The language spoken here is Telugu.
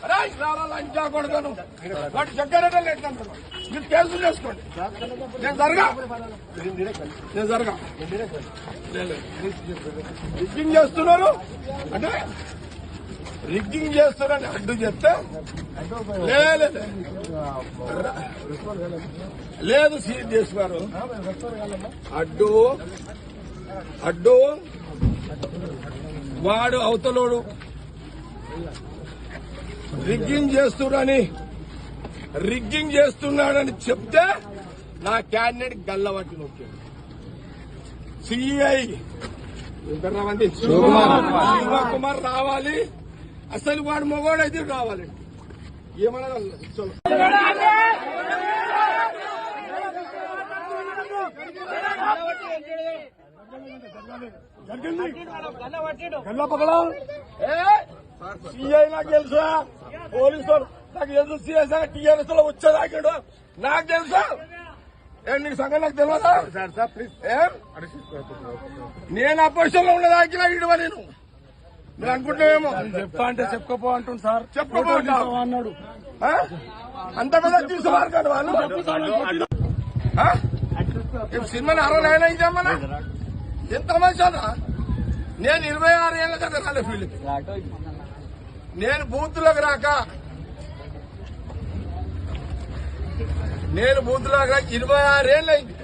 లంచా కొడతాను వాటి చక్కర లేదంటున్నాను. మీరు కేసులు చేసుకోండి. నేను జరగా రిగ్గింగ్ చేస్తున్నారు అంటే రిగ్గింగ్ చేస్తున్నారని అడ్డు చెప్తే లేదు సీజ్ చేస్తున్నారు. అడ్డు వాడు అవతలోడు రిగ్గింగ్ చేస్తున్నాడని చెప్తే నా క్యాండిడేట్ గల్లబట్టి నొక్కాడు. సిఐ శివకుమార్ రావాలి. అసలు వాడు మొగోడైతే రావాలి. ఏమన్నా సిఐ నాకు తెలుసా, పోలీసు నాకు తెలుసు, సిఎస్ఐ టీఆర్ఎస్ లో వచ్చేదాకాడు నాకు తెలుసా. నీకు సంగతి నాకు తెలియదా? నేను అపోజిషన్ లో ఉన్నదాకినా ఇడవ నేను మీరు అనుకుంటావేమో. చెప్తా అంటే చెప్పుకోపో అంటుంది సార్. చెప్పుకోపో అన్నాడు. అంత పెద్ద తీసుకున్నారు కదా వాళ్ళు. సినిమాని 69 ఇద్దామన్నా ఎంత మంచిదా. నేను 26 ఏళ్ళ కదా రాలే ఫీల్డ్కి. నేను బూత్లోకి రాక 26 ఏళ్ళైంది.